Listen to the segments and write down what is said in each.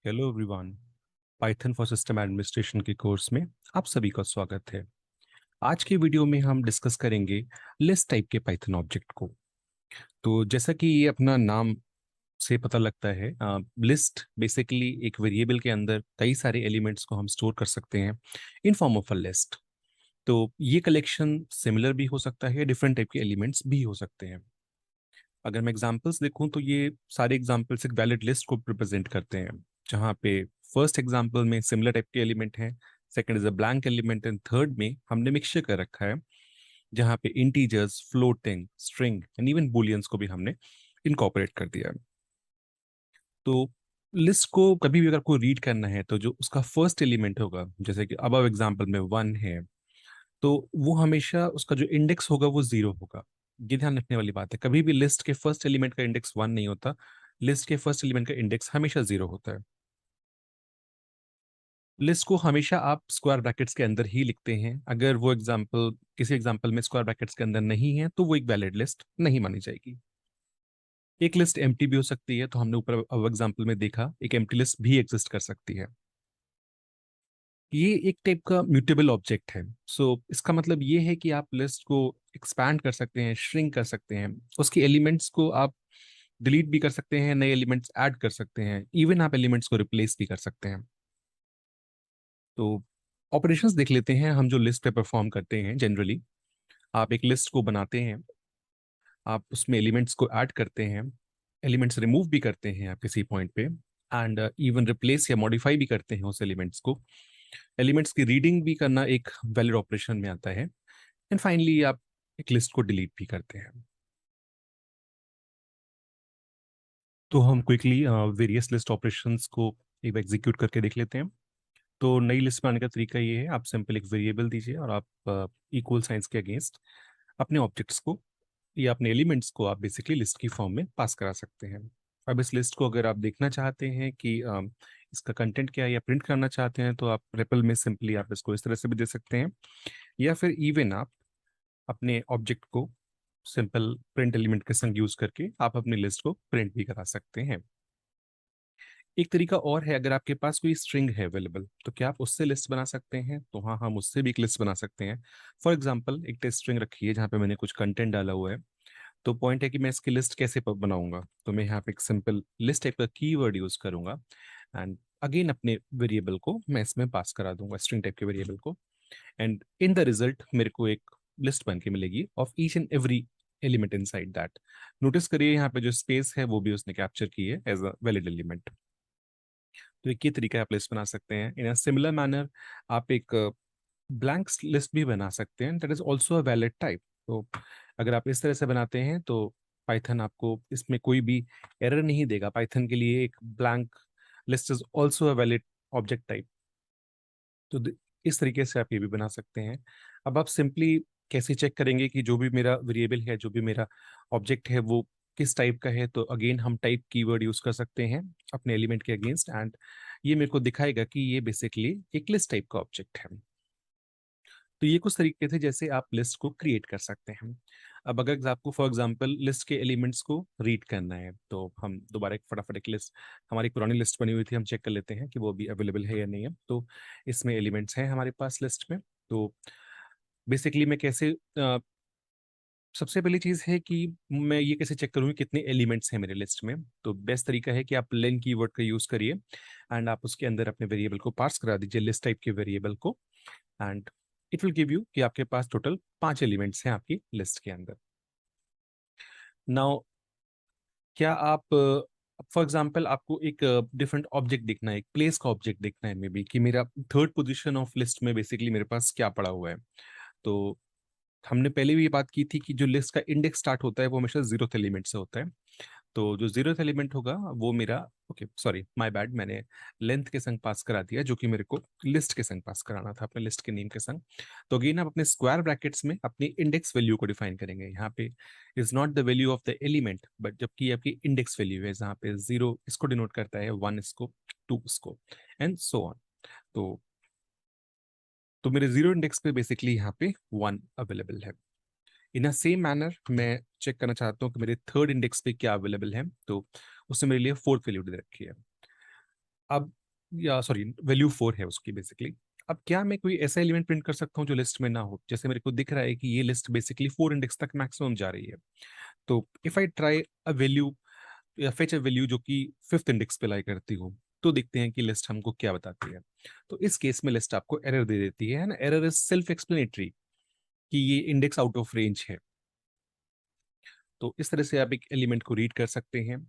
Hello everyone. Python for system administration के course में आप सभी का स्वागत है। आज के वीडियो में हम डिस्कस करेंगे लिस्ट टाइप के पाइथन ऑब्जेक्ट को। तो जैसा कि ये अपना नाम से पता लगता है, लिस्ट बेसिकली एक वेरिएबल के अंदर कई सारे एलिमेंट्स को हम स्टोर कर सकते हैं in form of a list. तो ये कलेक्शन सिमिलर भी हो सकता है, डिफरेंट टाइप के एलिमेंट्स भी हो सकते हैं। अगर मैं एग्जांपल्स देखूं तो ये सारे एग्जांपल्स एक वैलिड लिस्ट को रिप्रेजेंट करते हैं, जहां पे फर्स्ट एग्जांपल में सिमिलर टाइप के एलिमेंट हैं, second is a blank element and third में हमने मिक्सचर कर रखा है, जहां पे integers, floating, string and even bullions को भी हमने इनकॉर्पोरेट कर दिया है। तो लिस्ट को कभी भी अगर कोई रीड करना है तो जो उसका फर्स्ट एलिमेंट होगा, जैसे कि अब एग्जांपल में वन है, तो वो हमेशा उसका जो इंडेक्स होगा वो जीरो होगा। ये ध्यान रखने वाली बात है, कभी भी लिस्ट के फर्स्ट एलिमेंट का इंडेक्स वन नहीं होता। लिस्ट के फर्स्ट एलिमेंट का इंडेक्स हमेशा जीरो होता है। लिस्ट को हमेशा आप स्क्वायर ब्रैकेट्स के अंदर ही लिखते हैं। अगर वो एग्जांपल किसी एग्जांपल में स्क्वायर ब्रैकेट्स के अंदर नहीं है तो वो एक वैलिड लिस्ट नहीं मानी जाएगी। एक लिस्ट एम्प्टी भी हो सकती है, तो हमने ऊपर अब एग्जांपल में देखा एक एम्प्टी लिस्ट भी एग्जिस्ट कर सकती है। ये एक टाइप का म्यूटेबल ऑब्जेक्ट है। सो इसका मतलब ये है कि आप लिस्ट को एक्सपैंड कर सकते हैं, श्रिंक कर सकते हैं, उसके एलिमेंट्स को आप डिलीट भी कर सकते हैं, नए एलिमेंट्स ऐड कर सकते हैं, इवन आप एलिमेंट्स को रिप्लेस भी कर सकते हैं। तो ऑपरेशंस देख लेते हैं हम जो लिस्ट पे परफॉर्म करते हैं जनरली। आप एक लिस्ट को बनाते हैं, आप उसमें एलिमेंट्स को ऐड करते हैं, एलिमेंट्स रिमूव भी करते हैं आप किसी पॉइंट पे, एंड इवन रिप्लेस या मॉडिफाई भी करते हैं उस एलिमेंट्स को। एलिमेंट्स की रीडिंग भी करना एक वैलिड ऑपरेशन में आता है। एंड फाइनली आप एक लिस्ट को डिलीट भी करते हैं। तो हम क्विकली वेरियस लिस्ट ऑपरेशंस को एक एग्जीक्यूट करके देख लेते हैं। तो नई लिस्ट बनाने का तरीका ये है, आप सिंपल एक वेरिएबल दीजिए और आप इक्वल साइंस के अगेंस्ट अपने ऑब्जेक्ट्स को या अपने एलिमेंट्स को आप बेसिकली लिस्ट की फॉर्म में पास करा सकते हैं। अब इस लिस्ट को अगर आप देखना चाहते हैं कि इसका कंटेंट क्या है या प्रिंट करना चाहते हैं, तो आप रेपल में सिंपली आप इसको इस तरह से भी दे सकते हैं, या फिर इवन आप अपने ऑब्जेक्ट को सिंपल प्रिंट एलिमेंट के संग यूज करके आप अपनी लिस्ट को प्रिंट भी करा सकते हैं। एक तरीका और है, अगर आपके पास कोई स्ट्रिंग है अवेलेबल तो क्या आप उससे लिस्ट बना सकते हैं? तो हाँ, हम उससे भी एक लिस्ट बना सकते हैं। फॉर एग्जाम्पल एक टेस्ट स्ट्रिंग रखी है जहाँ पे मैंने कुछ कंटेंट डाला हुआ है। तो पॉइंट है कि मैं इसकी लिस्ट कैसे बनाऊंगा, तो मैं यहाँ पे एक सिंपल लिस्ट टाइप का कीवर्ड यूज करूंगा, एंड अगेन अपने वेरिएबल को मैं इसमें पास करा दूंगा, स्ट्रिंग टाइप के वेरिएबल को। एंड इन द रिजल्ट मेरे को एक लिस्ट बन के मिलेगी of each and every element inside that. Notice करिए यहाँ पे जो स्पेस है वो भी उसने कैप्चर की है एज अ वैलिड एलिमेंट। तो एक ये तरीका है, आप लिस्ट बना सकते हैं। इन अ सिमिलर मैनर आप एक ब्लैंक लिस्ट भी बना सकते हैं, that is also a valid type. तो अगर आप इस तरह से बनाते हैं तो पाइथन आपको इसमें कोई भी एरर नहीं देगा। पाइथन के लिए एक blank list is also a valid object type. तो इस तरीके से आप ये भी बना सकते हैं। अब आप सिंपली कैसे चेक करेंगे कि जो भी मेरा वेरिएबल है, जो भी मेरा ऑब्जेक्ट है, वो किस टाइप का है? तो अगेन हम टाइप कीवर्ड यूज कर सकते हैं अपने एलिमेंट के अगेंस्ट, एंड ये मेरे को दिखाएगा कि ये बेसिकली एक लिस्ट टाइप का ऑब्जेक्ट है। तो ये कुछ तरीके थे जैसे आप लिस्ट को क्रिएट कर सकते हैं। अब अगर आपको फॉर एग्जांपल लिस्ट के एलिमेंट्स को रीड करना है, तो हम दोबारा एक फटाफट एक लिस्ट, हमारी पुरानी लिस्ट बनी हुई थी, हम चेक कर लेते हैं कि वो भी अवेलेबल है या नहीं है। तो इसमें एलिमेंट्स हैं हमारे पास लिस्ट में। तो बेसिकली मैं कैसे सबसे पहली चीज़ है कि मैं ये कैसे चेक करूँ कि कितने एलिमेंट्स हैं मेरे लिस्ट में। तो बेस्ट तरीका है कि आप लेन कीवर्ड का यूज़ करिए, एंड आप उसके अंदर अपने वेरिएबल को पास करा दीजिए, लिस्ट टाइप के वेरिएबल को, and it will give you कि आपके पास टोटल 5 एलिमेंट्स हैं आपकी लिस्ट के अंदर। नाउ क्या आप फॉर एग्जांपल आपको एक डिफरेंट ऑब्जेक्ट देखना है, एक प्लेस का ऑब्जेक्ट देखना है, मे बी कि मेरा थर्ड पोजीशन ऑफ लिस्ट में बेसिकली मेरे पास क्या पड़ा हुआ है। तो हमने पहले भी ये बात की थी कि जो लिस्ट का इंडेक्स स्टार्ट होता है वो हमेशा जीरोथ एलिमेंट से होता है। तो जो जीरोथ एलिमेंट होगा वो मेरा, ओके सॉरी माय बैड, मैंने लेंथ के संग पास करा दिया, जो कि मेरे को लिस्ट के संग पास कराना था, अपने लिस्ट के नेम के संग। तो अगेन आप अपने स्क्वायर ब्रैकेट्स में अपनी इंडेक्स वैल्यू को डिफाइन करेंगे। यहाँ पे is not the value of the element, but जबकि आपकी इंडेक्स वैल्यू है, जहाँ पे जीरो इसको डिनोट करता है, वन इसको, टू इसको, एंड सो ऑन। तो मेरे जीरो इंडेक्स पे बेसिकली यहाँ पे वन अवेलेबल है। इन अ सेम मैनर मैं चेक करना चाहता हूँ कि मेरे थर्ड इंडेक्स पे क्या अवेलेबल है, तो उसने मेरे लिए फोर्थ वैल्यू दे रखी है। अब या सॉरी वैल्यू 4 है उसकी बेसिकली। अब क्या मैं कोई ऐसा एलिमेंट प्रिंट कर सकता हूँ जो लिस्ट में ना हो? जैसे मेरे को दिख रहा है कि ये लिस्ट बेसिकली 4 इंडेक्स तक मैक्सिमम जा रही है। तो if I try a value या फेच अ वैल्यू जो कि 5th इंडेक्स पे लाई करती हो, तो देखते हैं कि लिस्ट हमको क्या बताती है। तो इस केस में लिस्ट आपको एरर दे देती है ना। एरर इज सेल्फ एक्सप्लेनेटरी कि ये इंडेक्स आउट ऑफ रेंज है। तो इस तरह से आप एक एलिमेंट को रीड कर सकते हैं।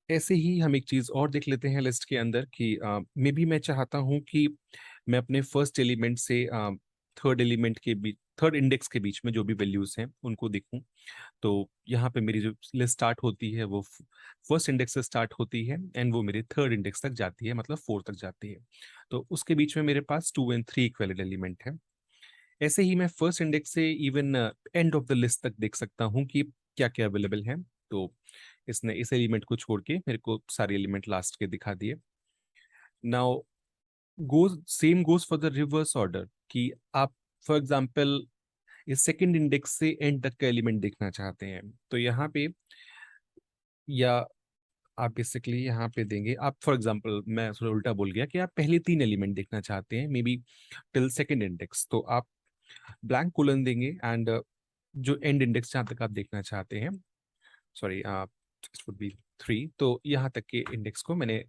ऐसे ही हम एक चीज और देख लेते हैं लिस्ट के अंदर कि मे बी मैं चाहता हूं कि मैं अपने फर्स्ट एलिमेंट से थर्ड एलिमेंट के बीच, थर्ड इंडेक्स के बीच में जो भी वैल्यूज हैं उनको देखूं। तो यहाँ पे मेरी जो लिस्ट स्टार्ट होती है वो फर्स्ट इंडेक्स से स्टार्ट होती है एंड वो मेरे थर्ड इंडेक्स तक जाती है, मतलब 4 तक जाती है। तो उसके बीच में मेरे पास 2 एंड 3 इक्वल एलिमेंट है। ऐसे ही मैं फर्स्ट इंडेक्स से even end of the list तक देख सकता हूँ कि क्या क्या अवेलेबल है। तो इसने इस एलिमेंट को छोड़ के मेरे को सारे एलिमेंट लास्ट के दिखा दिए। Now goes same goes for the reverse order कि आप फॉर एग्जांपल इस सेकंड इंडेक्स से एंड तक का एलिमेंट देखना चाहते हैं, तो यहाँ पे या आप बेसिकली यहाँ पे देंगे, आप फॉर एग्जांपल मैं थोड़ा उल्टा बोल गया कि आप पहले 3 एलिमेंट देखना चाहते हैं may be till second index, तो आप ब्लैंक कोलन देंगे एंड जो एंड इंडेक्स जहाँ तक आप देखना चाहते हैं, सॉरी वुड बी 3, तो यहाँ तक के इंडेक्स को मैंने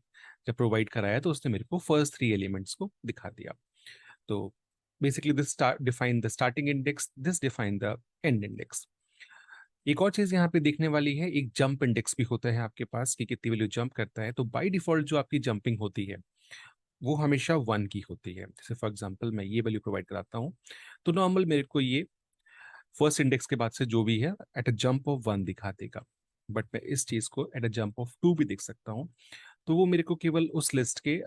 जब प्रोवाइड कराया तो उसने मेरे को फर्स्ट 3 एलिमेंट्स को दिखा दिया। तो basically this define the starting index, this define the end index. एक और चीज यहाँ पे देखने वाली है, एक जंप इंडेक्स भी होता है आपके पास कि कितनी वैल्यू जंप करता है। तो बाय डिफॉल्ट जो आपकी जंपिंग होती है वो हमेशा 1 की होती है। जैसे फॉर एग्जांपल मैं ये वैल्यू प्रोवाइड कराता हूँ, तो नॉर्मल मेरे को ये फर्स्ट इंडेक्स के बाद से जो भी है एट अ जंप ऑफ 1 दिखा देगा। बट मैं इस चीज को एट अ जंप ऑफ 2 भी देख सकता हूँ। तो वो मेरे को केवल उस लिस्ट के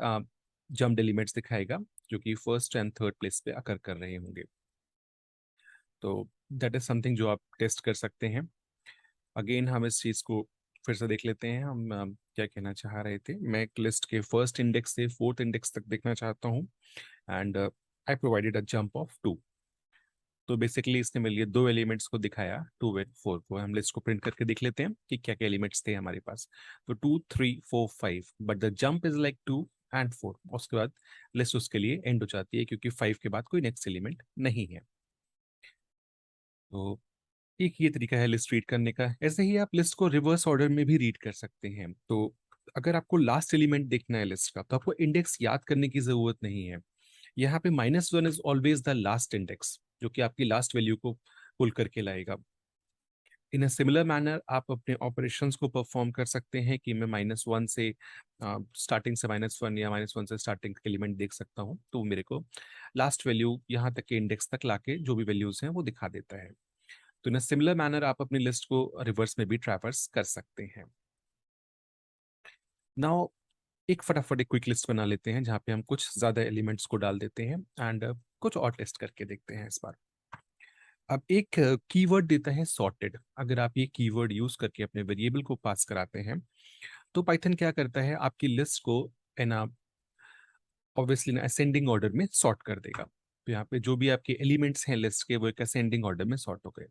जंप एलिमेंट्स दिखाएगा जो कि फर्स्ट एंड थर्ड प्लेस पे अकर कर रहे होंगे। तो दैट इज समथिंग जो आप टेस्ट कर सकते हैं। अगेन हम इस चीज को फिर से देख लेते हैं। हम क्या कहना चाह रहे थे, मैं एक लिस्ट के फर्स्ट इंडेक्स से फोर्थ इंडेक्स तक देखना चाहता हूँ and I provided a jump of 2। तो बेसिकली इसने मेरे लिए 2 एलिमेंट्स को दिखाया, 2 एंड 4 को। हम लिस्ट को प्रिंट करके देख लेते हैं कि क्या क्या एलिमेंट्स थे हमारे पास। तो 2 3 4 5, but the jump is like 2 and 4। उसके बाद लिस्ट उसके लिए एंड हो जाती है क्योंकि 5 के बाद कोई नेक्स्ट एलिमेंट नहीं है। तो एक ये तरीका है लिस्ट रीड करने का। ऐसे ही आप लिस्ट को रिवर्स ऑर्डर में भी रीड कर सकते हैं। तो अगर आपको लास्ट एलिमेंट देखना है लिस्ट का, तो आपको इंडेक्स याद करने की जरूरत नहीं है। यहाँ पे -1 is always the last index जो कि आपकी लास्ट वैल्यू को पुल करके लाएगा। इन अ सिमिलर मैनर आप अपने ऑपरेशंस को परफॉर्म कर सकते हैं कि मैं -1 से स्टार्टिंग से -1 या -1 से स्टार्टिंग एलिमेंट देख सकता हूँ, तो वो मेरे को लास्ट वैल्यू यहाँ तक के इंडेक्स तक लाके जो भी वैल्यूज हैं वो दिखा देता है। तो इन सिमिलर मैनर आप अपनी लिस्ट को रिवर्स में भी ट्रैवर्स कर सकते हैं। नाउ एक फटाफट एक क्विक लिस्ट बना लेते हैं जहाँ पे हम कुछ ज्यादा एलिमेंट्स को डाल देते हैं एंड कुछ और टेस्ट करके देखते हैं इस बार। अब एक कीवर्ड देता है सॉर्टेड। अगर आप ये कीवर्ड यूज करके अपने वेरिएबल को पास कराते हैं, तो पाइथन क्या करता है, आपकी लिस्ट को है ना ऑब्वियसली असेंडिंग ऑर्डर में सॉर्ट कर देगा। तो यहाँ पे जो भी आपके एलिमेंट्स हैं लिस्ट के वो एक असेंडिंग ऑर्डर में सॉर्ट हो गए।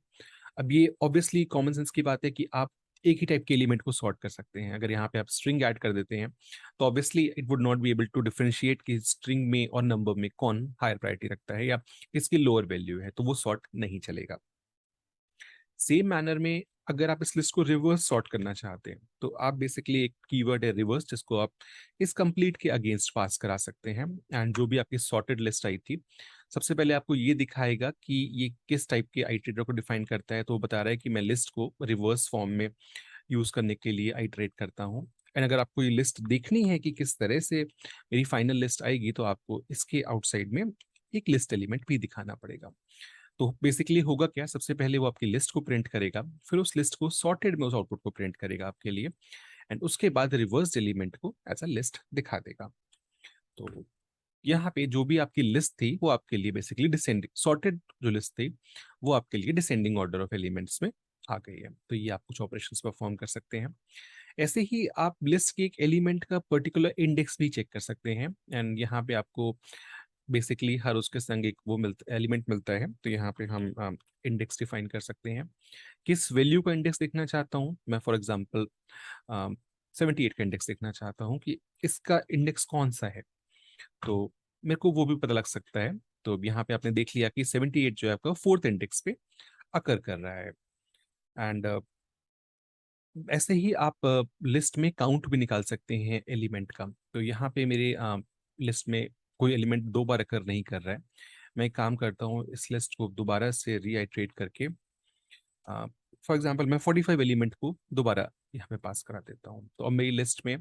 अब ये ऑब्वियसली कॉमन सेंस की बात है कि आप एक ही टाइप के एलिमेंट को सॉर्ट कर सकते हैं। अगर यहाँ पे आप स्ट्रिंग ऐड कर देते हैं, तो obviously it would not be able to differentiate कि स्ट्रिंग में और नंबर में कौन हायर प्रायोरिटी रखता है या किसकी लोअर वैल्यू है, तो वो सॉर्ट नहीं चलेगा। सेम मैनर में अगर आप इस लिस्ट को रिवर्स सॉर्ट करना चाहते हैं, तो आप बेसिकली एक कीवर्ड है रिवर्स जिसको आप इस कंप्लीट के अगेंस्ट पास करा सकते हैं एंड जो भी आपकी सॉर्टेड लिस्ट आई थी, सबसे पहले आपको ये दिखाएगा कि ये किस टाइप के आइटरेटर को डिफाइन करता है। तो वो बता रहा है कि मैं लिस्ट को रिवर्स फॉर्म में यूज करने के लिए आइटरेट करता हूँ। एंड अगर आपको ये लिस्ट देखनी है कि किस तरह से मेरी फाइनल लिस्ट आएगी, तो आपको इसके आउटसाइड में एक लिस्ट एलिमेंट भी दिखाना पड़ेगा। तो बेसिकली होगा क्या, सबसे पहले वो आपकी लिस्ट को प्रिंट करेगा, फिर उस लिस्ट को सॉर्टेड में उस आउटपुट को प्रिंट करेगा आपके लिए एंड उसके बाद रिवर्स एलिमेंट को एज अ लिस्ट दिखा देगा। तो यहाँ पे जो भी आपकी लिस्ट थी वो आपके लिए बेसिकली डिसेंडिंग, सॉर्टेड जो लिस्ट थी वो आपके लिए डिसेंडिंग ऑर्डर ऑफ एलिमेंट्स में आ गई है। तो ये आप कुछ ऑपरेशंस परफॉर्म कर सकते हैं। ऐसे ही आप लिस्ट के एक एलिमेंट का पर्टिकुलर इंडेक्स भी चेक कर सकते हैं एंड यहाँ पे आपको बेसिकली हर उसके संग एक वो मिलता एलिमेंट मिलता है। तो यहाँ पे हम इंडेक्स डिफाइन कर सकते हैं। किस वैल्यू का इंडेक्स देखना चाहता हूँ मैं, फॉर एग्जांपल 78 का इंडेक्स देखना चाहता हूँ कि इसका इंडेक्स कौन सा है, तो मेरे को वो भी पता लग सकता है। तो यहाँ पे आपने देख लिया कि 78 जो है आपका फोर्थ इंडेक्स पे अकर कर रहा है। एंड ऐसे ही आप लिस्ट में काउंट भी निकाल सकते हैं एलिमेंट का। तो यहाँ पे मेरे लिस्ट में कोई एलिमेंट दो बार अकर नहीं कर रहा है। मैं एक काम करता हूँ, इस लिस्ट को दोबारा से रीआइट्रेट करके फॉर एग्जांपल मैं 45 एलिमेंट को दोबारा यहाँ पे पास करा देता हूँ। तो अब मेरी लिस्ट में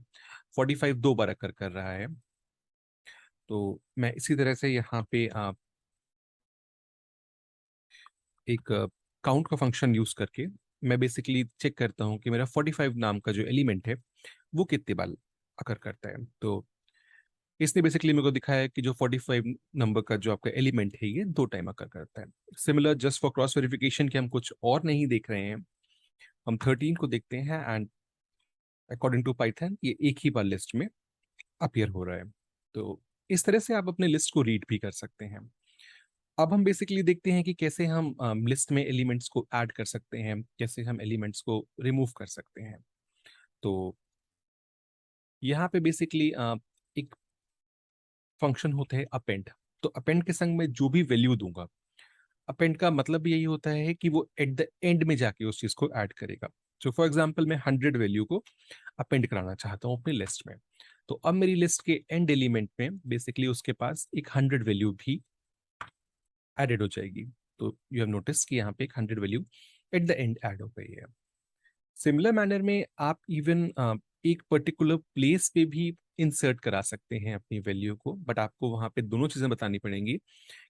45 दो बार अकर कर रहा है। तो मैं इसी तरह से यहाँ पे एक काउंट का फंक्शन यूज करके मैं बेसिकली चेक करता हूँ कि मेरा 45 नाम का जो एलिमेंट है वो कितने बार अकर करता है। तो इसने बेसिकली मेरे को दिखाया कि जो 45 नंबर का जो आपका एलिमेंट है ये दो टाइम अकर करता है। Similar just for cross verification कि हम कुछ और नहीं देख रहे हैं, हम 13 को देखते हैं एंड अकॉर्डिंग टू पाइथन ये एक ही बार लिस्ट में अपीयर हो रहा है। तो इस तरह से आप अपने लिस्ट को रीड भी कर सकते हैं। अब हम बेसिकली देखते हैं कि कैसे हम लिस्ट में एलिमेंट्स को ऐड कर सकते हैं, कैसे हम एलिमेंट्स को रिमूव कर सकते हैं। तो यहाँ पे बेसिकली एक फंक्शन होता है अपेंड। तो अपेंड के संग में जो भी वैल्यू दूंगा, अपेंड का मतलब यही होता है कि वो एट द एंड में जाके उस चीज को ऐड करेगा। तो फॉर एग्जांपल मैं 100 वैल्यू को अपेंड कराना चाहता हूँ अपनी लिस्ट में। तो अब मेरी लिस्ट के एंड एलिमेंट में बेसिकली उसके पास एक 100 वैल्यू भी एडेड हो जाएगी। तो यू हैव नोटिस कि यहाँ पे एक 100 value at the end add हो गई है। सिमिलर मैनर में आप इवन एक पर्टिकुलर प्लेस पे भी इंसर्ट करा सकते हैं अपनी वैल्यू को, बट आपको वहाँ पे दोनों चीज़ें बतानी पड़ेंगी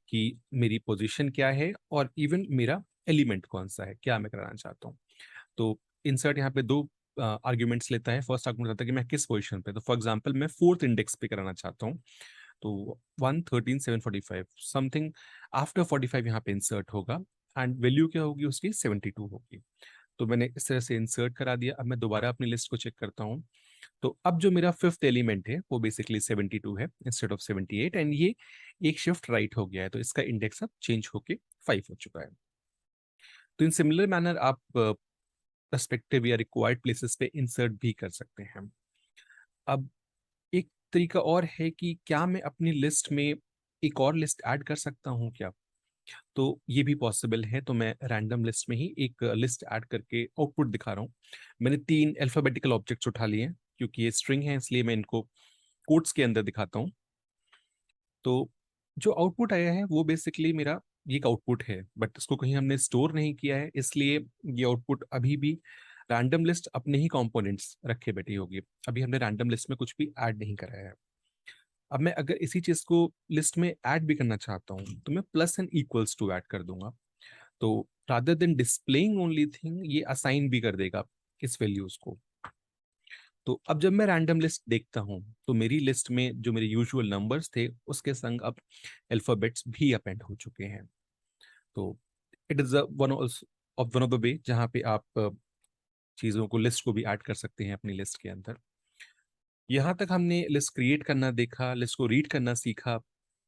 कि मेरी पोजीशन क्या है और इवन मेरा एलिमेंट कौन सा है, क्या मैं कराना चाहता हूँ। तो इंसर्ट यहाँ पे दो आर्ग्यूमेंट्स लेता है। फर्स्ट आर्गुमेंट रहता है कि मैं किस पोजीशन पे, तो फॉर एग्जांपल मैं फोर्थ इंडेक्स पे कराना चाहता हूँ। तो 113 745 समथिंग आफ्टर 45 यहाँ पे इंसर्ट होगा एंड वैल्यू क्या होगी उसकी 72 होगी। तो मैंने इस तरह से इंसर्ट करा दिया। अब मैं दोबारा अपनी लिस्ट को चेक करता हूँ। तो अब जो मेरा फिफ्थ एलिमेंट है वो बेसिकली 72 है इंस्टेड ऑफ 78 एंड ये एक शिफ्ट राइट हो गया है। तो इसका इंडेक्स अब चेंज होके 5 हो चुका है। तो इन सिमिलर मैनर आप पर्सपेक्टिव या रिक्वायर्ड प्लेसेस पे इंसर्ट भी कर सकते हैं। अब एक तरीका और है कि क्या मैं अपनी लिस्ट में एक और लिस्ट ऐड कर सकता हूँ क्या। तो ये भी पॉसिबल है। तो मैं रैंडम लिस्ट में ही एक लिस्ट ऐड करके आउटपुट दिखा रहा हूँ। मैंने 3 अल्फाबेटिकल ऑब्जेक्ट्स उठा लिए हैं, क्योंकि ये स्ट्रिंग है इसलिए मैं इनको कोट्स के अंदर दिखाता हूँ। तो जो आउटपुट आया है वो बेसिकली मेरा ये एक आउटपुट है, बट इसको कहीं हमने स्टोर नहीं किया है, इसलिए ये आउटपुट अभी भी रैंडम लिस्ट अपने ही कंपोनेंट्स रखे बैठी होगी। अभी हमने रैंडम लिस्ट में कुछ भी ऐड नहीं कराया है। अब मैं अगर इसी चीज को लिस्ट में ऐड भी करना चाहता हूँ तो मैं plus and equals to add कर दूंगा। तो rather than displaying only thing ये असाइन भी कर देगा इस वैल्यूज को। तो अब जब मैं रैंडम लिस्ट देखता हूँ तो मेरी लिस्ट में जो मेरे यूजुअल नंबर्स थे उसके संग अब अल्फाबेट्स भी अपेंड हो चुके हैं। तो it is one of the way जहाँ पे आप चीज़ों को लिस्ट को भी ऐड कर सकते हैं अपनी लिस्ट के अंदर। यहाँ तक हमने लिस्ट क्रिएट करना देखा, लिस्ट को रीड करना सीखा,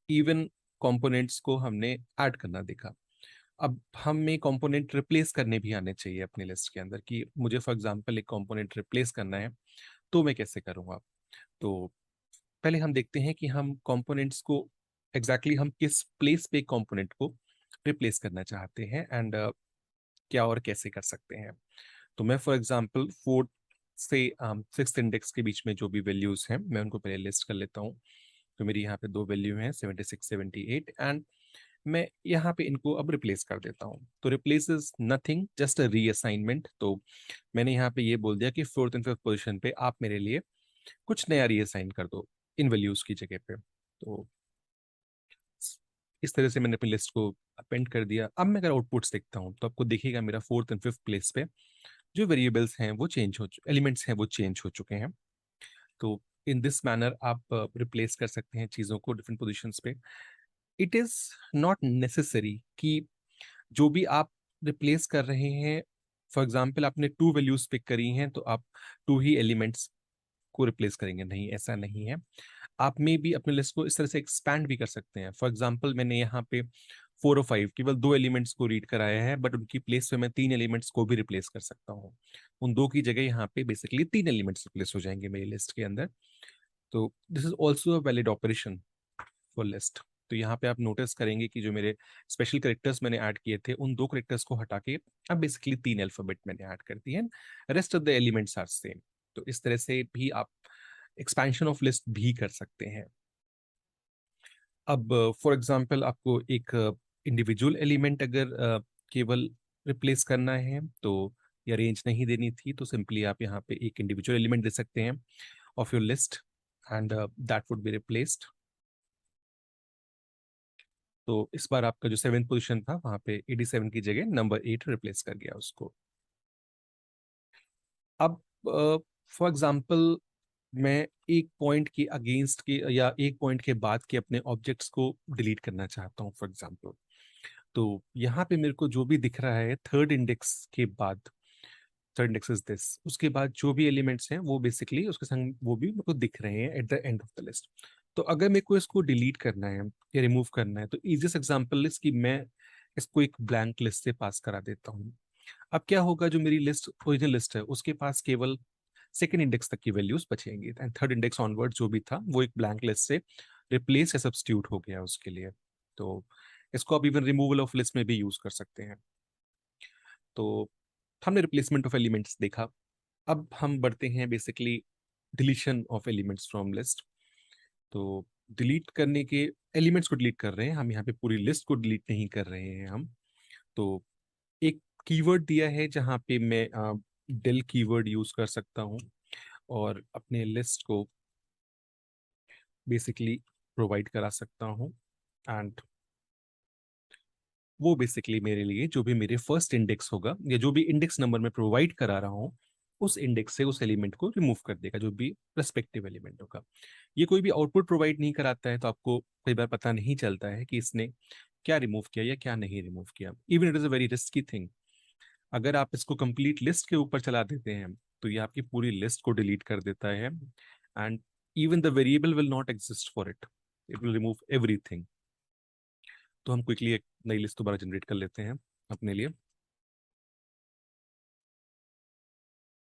इवन कंपोनेंट्स को हमने ऐड करना देखा। अब हमें कंपोनेंट रिप्लेस करने भी आने चाहिए अपनी लिस्ट के अंदर कि मुझे फॉर एग्जांपल एक कंपोनेंट रिप्लेस करना है तो मैं कैसे करूँगा। तो पहले हम देखते हैं कि हम कंपोनेंट्स को एग्जैक्टली हम किस प्लेस पे कंपोनेंट को रिप्लेस करना चाहते हैं एंड क्या और कैसे कर सकते हैं। तो मैं फॉर एग्जांपल फोर्थ से सिक्स इंडेक्स के बीच में जो भी वैल्यूज हैं मैं उनको पहले लिस्ट कर लेता हूँ। तो मेरी यहाँ पे दो वैल्यू हैं 76 78 एंड मैं यहाँ पे इनको अब रिप्लेस कर देता हूँ। तो replace is nothing just a reassignment. तो मैंने यहाँ पे ये बोल दिया कि फोर्थ एंड फिफ्थ पोजीशन पे आप मेरे लिए कुछ नया रीअसाइन कर दो इन वैल्यूज की जगह पे। तो इस तरह से मैंने अपनी लिस्ट को अपेंड कर दिया। अब मैं अगर आउटपुट्स देखता हूँ तो आपको देखिएगा मेरा फोर्थ एंड फिफ्थ प्लेस पे जो वेरिएबल्स हैं वो चेंज हो, एलिमेंट्स हैं वो चेंज हो चुके हैं। तो इन दिस मैनर आप रिप्लेस कर सकते हैं चीज़ों को डिफरेंट पोजिशंस पे। इट इज़ नॉट नेसेसरी कि जो भी आप रिप्लेस कर रहे हैं, फॉर एग्जाम्पल आपने टू वैल्यूज पिक करी हैं तो आप टू ही एलिमेंट्स को रिप्लेस करेंगे, नहीं ऐसा नहीं है। आप में भी अपने लिस्ट को इस तरह से एक्सपैंड भी कर सकते हैं। फॉर एग्जाम्पल मैंने यहाँ पे 4 और 5 केवल 2 एलिमेंट्स को रीड कराया है, बट उनकी प्लेस पे मैं 3 एलिमेंट्स को भी रिप्लेस कर सकता हूँ। उन 2 की जगह यहाँ पे बेसिकली 3 एलिमेंट्स रिप्लेस हो जाएंगे मेरी लिस्ट के अंदर। तो this is also a valid operation for list. तो यहाँ पे आप नोटिस करेंगे कि जो मेरे स्पेशल करेक्टर्स मैंने ऐड किए थे, उन 2 करेक्टर्स को हटा के अब बेसिकली 3 अल्फाबेट मैंने ऐड कर दिए हैं। Rest of the elements are same. तो इस तरह से भी आप एक्सपेंशन ऑफ लिस्ट भी कर सकते हैं। अब फॉर एग्जांपल आपको एक इंडिविजुअल एलिमेंट अगर केवल रिप्लेस करना है तो, या रेंज नहीं देनी थी, तो सिंपली आप यहाँ पे एक इंडिविजुअल एलिमेंट दे सकते हैं of your list and that would be replaced. तो इस बार आपका जो 7th पोजीशन था वहां पे 87 की जगह नंबर 8 रिप्लेस कर गया उसको। अब फॉर एग्जांपल मैं एक पॉइंट के अगेंस्ट के या एक पॉइंट के बाद के अपने ऑब्जेक्ट्स को डिलीट करना चाहता हूँ फॉर एग्जांपल। तो यहाँ पे मेरे को जो भी दिख रहा है थर्ड इंडेक्स के बाद, थर्ड इंडेक्स इज दिस, उसके बाद जो भी एलिमेंट्स हैं वो बेसिकली उसके संग वो भी मेरे को दिख रहे हैं at the end of the list. तो अगर मेरे को इसको डिलीट करना है या रिमूव करना है, तो इजीएस्ट एग्जांपल इज कि मैं इसको एक ब्लैंक लिस्ट से पास करा देता हूँ। अब क्या होगा, जो मेरी लिस्ट ओरिजिनल लिस्ट है उसके पास केवल सेकेंड इंडेक्स तक की वैल्यूज बचेंगी, एंड थर्ड इंडेक्स ऑनवर्ड जो भी था वो एक ब्लैंक लिस्ट से रिप्लेस या सब्स्टिट्यूट हो गया उसके लिए। तो इसको आप इवन रिमूवल ऑफ लिस्ट में भी यूज कर सकते हैं। तो हमने रिप्लेसमेंट ऑफ एलिमेंट्स देखा। अब हम बढ़ते हैं basically deletion of elements from list. तो डिलीट करने के, एलिमेंट्स को डिलीट कर रहे हैं हम, यहाँ पे पूरी लिस्ट को डिलीट नहीं कर रहे हैं हम। तो एक कीवर्ड दिया है जहाँ पे मैं डेल कीवर्ड यूज कर सकता हूँ और अपने लिस्ट को बेसिकली प्रोवाइड करा सकता हूँ। एंड वो बेसिकली मेरे लिए जो भी मेरे फर्स्ट इंडेक्स होगा या जो भी इंडेक्स नंबर मैं प्रोवाइड करा रहा हूँ उस इंडेक्स से उस एलिमेंट को रिमूव कर देगा, जो भी रेस्पेक्टिव एलिमेंट होगा। ये कोई भी आउटपुट प्रोवाइड नहीं कराता है, तो आपको कई बार पता नहीं चलता है कि इसने क्या रिमूव किया या क्या नहीं रिमूव किया। Even it is a very risky thing. अगर आप इसको कंप्लीट लिस्ट के ऊपर चला देते हैं तो ये आपकी पूरी लिस्ट को डिलीट कर देता है, and even the variable will not exist for it, it will remove everything. तो हम क्विकली एक नई लिस्ट दोबारा जनरेट कर लेते हैं अपने लिए।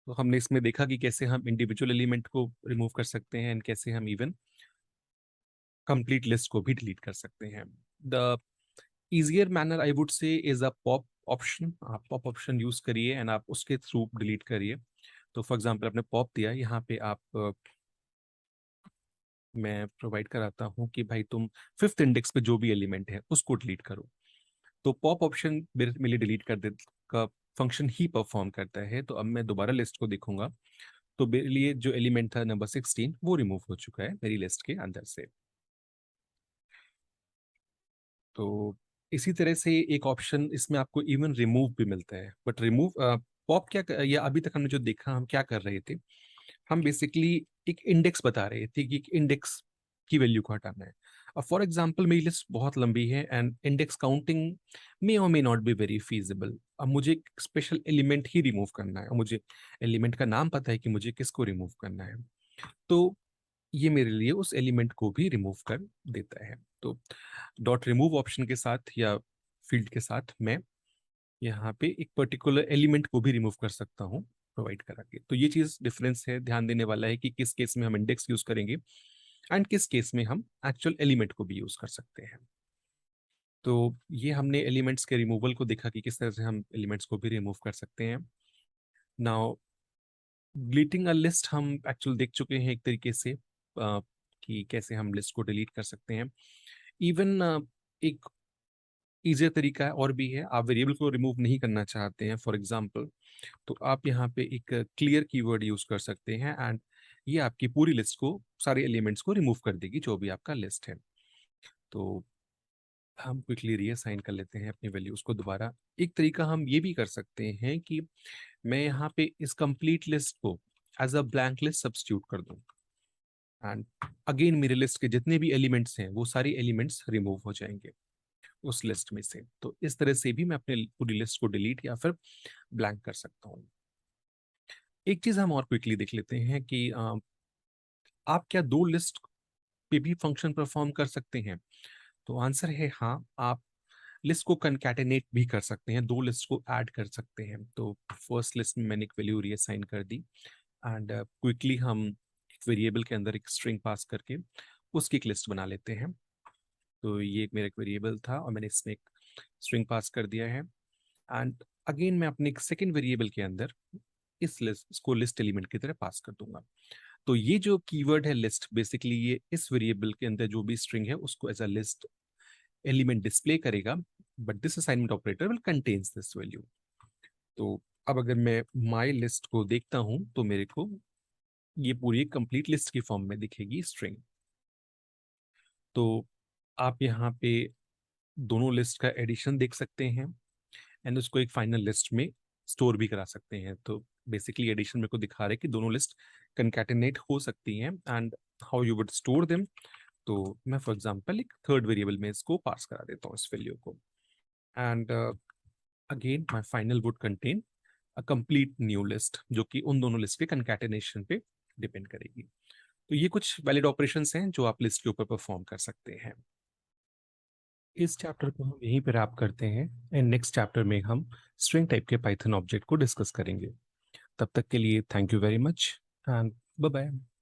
तो हमने इसमें देखा कि कैसे हम इंडिविजुअल एलिमेंट को रिमूव कर सकते हैं एंड कैसे हम इवन कंप्लीट लिस्ट को भी डिलीट कर सकते हैं। The easier manner I would say is a pop option. आप पॉप ऑप्शन यूज करिए एंड आप उसके थ्रू डिलीट करिए। तो फॉर एग्जांपल आपने पॉप दिया, यहाँ पे आप मैं प्रोवाइड कराता हूँ कि भाई तुम फिफ्थ इंडेक्स पे जो भी एलिमेंट है उसको डिलीट करो। तो पॉप ऑप्शन मेरे लिए डिलीट कर दे का फंक्शन ही परफॉर्म करता है। तो अब मैं दोबारा लिस्ट को देखूंगा तो मेरे लिए जो एलिमेंट था नंबर 16 वो रिमूव हो चुका है मेरी लिस्ट के अंदर से। तो इसी तरह से एक ऑप्शन इसमें आपको इवन रिमूव भी मिलता है, बट रिमूव पॉप या अभी तक हमने जो देखा हम क्या कर रहे थे, हम बेसिकली एक इंडेक्स बता रहे थे कि एक इंडेक्स की वैल्यू को हटाना है। अब फॉर एग्जांपल मेरी लिस्ट बहुत लंबी है एंड इंडेक्स काउंटिंग मे और may not be very feasible. अब मुझे एक स्पेशल एलिमेंट ही रिमूव करना है और मुझे एलिमेंट का नाम पता है कि मुझे किसको रिमूव करना है। तो ये मेरे लिए उस एलिमेंट को भी रिमूव कर देता है। तो डॉट रिमूव ऑप्शन के साथ या फील्ड के साथ मैं यहाँ पे एक पर्टिकुलर एलिमेंट को भी रिमूव कर सकता हूँ प्रोवाइड करा के। तो ये चीज डिफरेंस है, ध्यान देने वाला है कि किस केस में हम इंडेक्स यूज करेंगे एंड किस केस में हम एक्चुअल एलिमेंट को भी यूज कर सकते हैं। तो ये हमने एलिमेंट्स के रिमूवल को देखा कि किस तरह से हम एलिमेंट्स को भी रिमूव कर सकते हैं। नाउ डिलीटिंग अ लिस्ट हम एक्चुअल देख चुके हैं एक तरीके से कि कैसे हम लिस्ट को डिलीट कर सकते हैं। इवन एक इजियर तरीका और भी है, आप वेरिएबल को रिमूव नहीं करना चाहते हैं फॉर एग्जांपल, तो आप यहाँ पे एक क्लियर कीवर्ड यूज कर सकते हैं एंड ये आपकी पूरी लिस्ट को, सारे एलिमेंट्स को रिमूव कर देगी जो भी आपका लिस्ट है। तो हम क्विकली रीअसाइन कर लेते हैं अपनी वैल्यूज को दोबारा। एक तरीका हम ये भी कर सकते हैं कि मैं यहाँ पे इस कंप्लीट लिस्ट को as a blank list substitute कर दूं एंड अगेन मेरे लिस्ट के जितने भी एलिमेंट्स हैं वो सारे एलिमेंट्स रिमूव हो जाएंगे उस लिस्ट में से। तो इस तरह से भी मैं अपने पूरी लिस्ट को डिलीट या फिर ब्लैंक कर सकता हूँ। एक चीज हम और क्विकली देख लेते हैं कि आप क्या दो लिस्ट पे भी फंक्शन परफॉर्म कर सकते हैं। तो आंसर है हाँ, आप लिस्ट को कंकैटिनेट भी कर सकते हैं, दो लिस्ट को ऐड कर सकते हैं। तो फर्स्ट लिस्ट में मैंने एक वैल्यू रीअसाइन कर दी एंड क्विकली हम एक वेरिएबल के अंदर एक स्ट्रिंग पास करके उसकी एक लिस्ट बना लेते हैं। तो ये एक मेरा एक वेरिएबल था और मैंने इसमें एक स्ट्रिंग पास कर दिया है एंड अगेन मैं अपने एक सेकेंड वेरिएबल के अंदर इस लिस्ट इसको लिस्ट एलिमेंट की तरह पास कर दूंगा। तो ये जो कीवर्ड है लिस्ट, बेसिकली ये इस वेरिएबल के अंदर जो भी स्ट्रिंग है उसको as a list element display करेगा, but this assignment operator will contains this value. तो अब अगर मैं माई लिस्ट को देखता हूं तो मेरे को ये पूरी कंप्लीट लिस्ट की फॉर्म में दिखेगी स्ट्रिंग। तो आप यहाँ पे दोनों लिस्ट का एडिशन देख सकते हैं एंड उसको एक फाइनल लिस्ट में स्टोर भी करा सकते हैं। तो बेसिकली एडिशन मेरे को दिखा रहा है कि दोनों लिस्ट कंकैटिनेट हो सकती हैं and how you would store them. तो मैं फॉर एग्जांपल एक थर्ड वेरिएबल में इसको पास करा देता हूँ इस वैल्यू को and again my final would contain a complete new list जो कि उन दोनों लिस्ट के कंकैटिनेशन पे डिपेंड करेगी। तो ये कुछ वैलिड ऑपरेशंस हैं जो आप लिस्ट के ऊपर परफॉर्म कर सकते हैं। इस चैप्टर को हम यहीं पर रैप करते हैं एंड नेक्स्ट चैप्टर में हम स्ट्रिंग टाइप के पाइथन ऑब्जेक्ट को डिस्कस करेंगे। तब तक के लिए thank you very much and bye bye.